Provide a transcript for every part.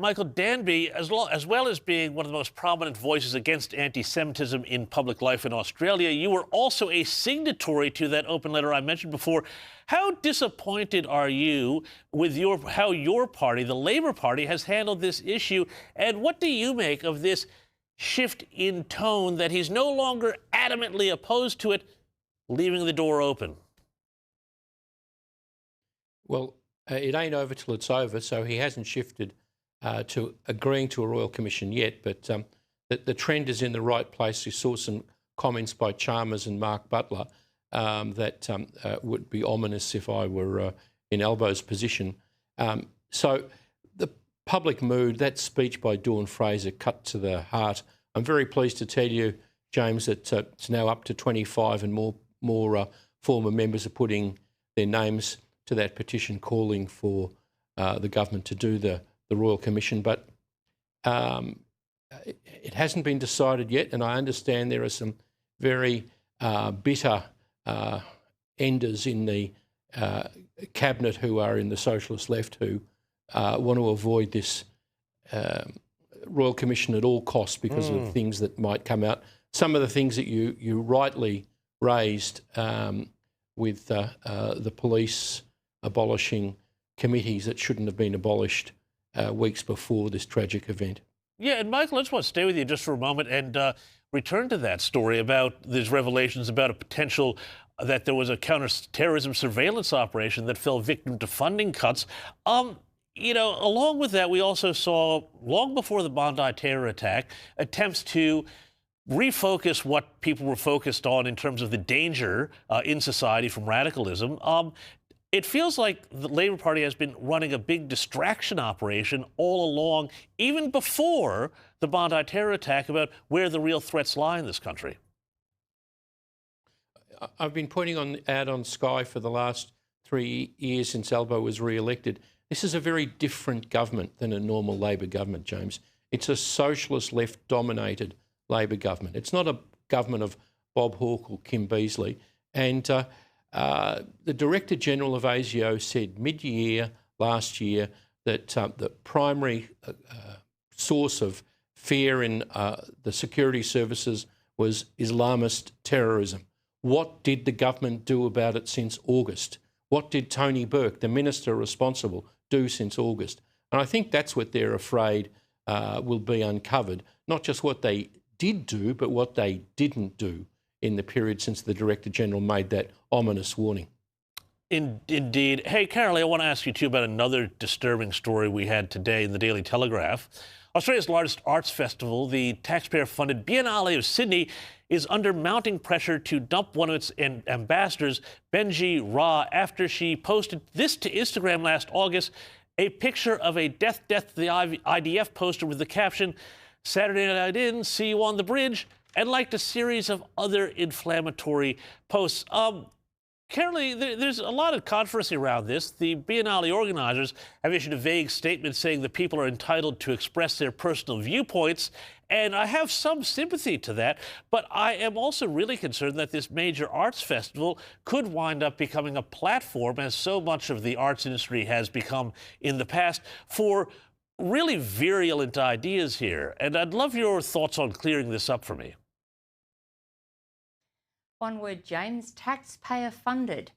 Michael Danby, as well as being one of the most prominent voices against anti-Semitism in public life in Australia, you were also a signatory to that open letter I mentioned before. How disappointed are you with how your party, the Labor Party, has handled this issue? And what do you make of this shift in tone that he's no longer adamantly opposed to it, leaving the door open? Well, it ain't over till it's over, so he hasn't shifted to agreeing to a Royal Commission yet, but the trend is in the right place. We saw some comments by Chalmers and Mark Butler that would be ominous if I were in Albo's position. So the public mood, that speech by Dawn Fraser cut to the heart. I'm very pleased to tell you, James, that it's now up to 25 and more former members are putting their names to that petition calling for the government to do the Royal Commission. But it hasn't been decided yet, and I understand there are some very bitter enders in the cabinet who are in the socialist left who want to avoid this Royal Commission at all costs because of things that might come out. Some of the things that you rightly raised with the police abolishing committees that shouldn't have been abolished weeks before this tragic event. Yeah, and Michael, I just want to stay with you just for a moment and return to that story about these revelations about a potential that there was a counter-terrorism surveillance operation that fell victim to funding cuts. You know, along with that, we also saw, long before the Bondi terror attack, attempts to refocus what people were focused on in terms of the danger in society from radicalism. It feels like the Labor Party has been running a big distraction operation all along, even before the Bondi terror attack, about where the real threats lie in this country. I've been pointing out on Sky for the last 3 years since Albo was re-elected. This is a very different government than a normal Labor government, James. It's a socialist left-dominated Labor government. It's not a government of Bob Hawke or Kim Beazley. And the Director General of ASIO said mid-year last year that the primary source of fear in the security services was Islamist terrorism. What did the government do about it since August? What did Tony Burke, the minister responsible, do since August? And I think that's what they're afraid will be uncovered, not just what they did do, but what they didn't do in the period since the Director General made that ominous warning. Indeed. Hey, Carolee, I want to ask you too about another disturbing story we had today in the Daily Telegraph. Australia's largest arts festival, the taxpayer-funded Biennale of Sydney, is under mounting pressure to dump one of its ambassadors, Benji Ra, after she posted this to Instagram last August, a picture of a death to the IDF poster with the caption, "Saturday night in, see you on the bridge," and liked a series of other inflammatory posts. Carolee, there's a lot of controversy around this. The Biennale organizers have issued a vague statement saying that people are entitled to express their personal viewpoints, and I have some sympathy to that, but I am also really concerned that this major arts festival could wind up becoming a platform, as so much of the arts industry has become in the past, for really virulent ideas here. And I'd love your thoughts on clearing this up for me. One word, James, taxpayer funded.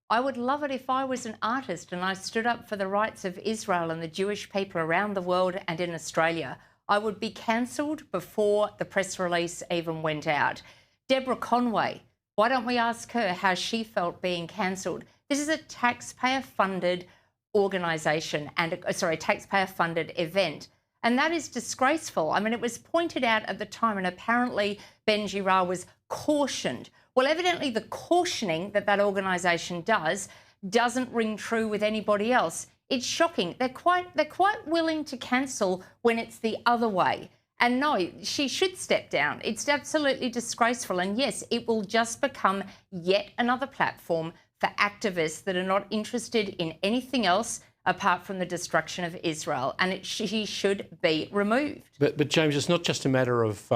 I would love it if I was an artist and I stood up for the rights of Israel and the Jewish people around the world and in Australia. I would be cancelled before the press release even went out. Deborah Conway, why don't we ask her how she felt being cancelled? This is a taxpayer funded organisation and, taxpayer funded event. And that is disgraceful. I mean, it was pointed out at the time, and apparently Benji Ra was cautioned. Well, evidently the cautioning that organisation doesn't ring true with anybody else. It's shocking. They're quite willing to cancel when it's the other way. And no, she should step down. It's absolutely disgraceful. And yes, it will just become yet another platform for activists that are not interested in anything else apart from the destruction of Israel, and she should be removed. But James, it's not just a matter of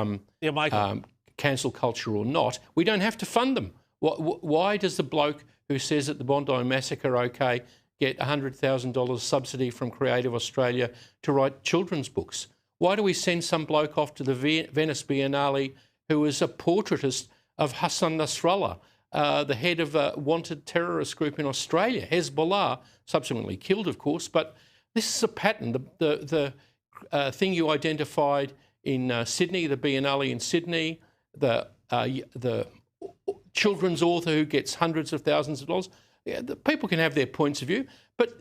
cancel culture or not. We don't have to fund them. Why does the bloke who says that the Bondi massacre, okay, get $100,000 subsidy from Creative Australia to write children's books? Why do we send some bloke off to the Venice Biennale who is a portraitist of Hassan Nasrallah, the head of a wanted terrorist group in Australia, Hezbollah, subsequently killed, of course, but this is a pattern. The thing you identified in Sydney, the Biennale in Sydney, the children's author who gets hundreds of thousands of dollars. Yeah, the people can have their points of view, but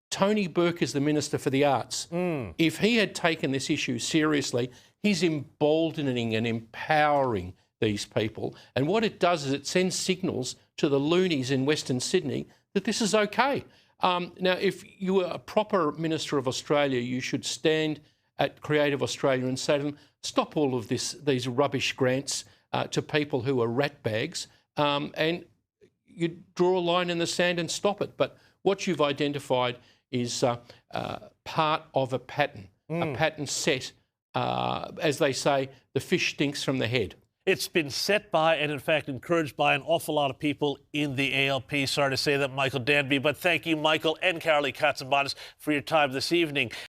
Tony Burke is the Minister for the Arts. If he had taken this issue seriously, he's emboldening and empowering these people. And what it does is it sends signals to the loonies in Western Sydney that this is okay. Now, if you were a proper Minister of Australia, you should stand at Creative Australia and say to them, stop all of these rubbish grants to people who are ratbags, and you draw a line in the sand and stop it. But what you've identified is part of a pattern set, as they say, the fish stinks from the head. It's been set by and, in fact, encouraged by an awful lot of people in the ALP. Sorry to say that, Michael Danby, but thank you, Michael and Carolee Katzibanis, for your time this evening.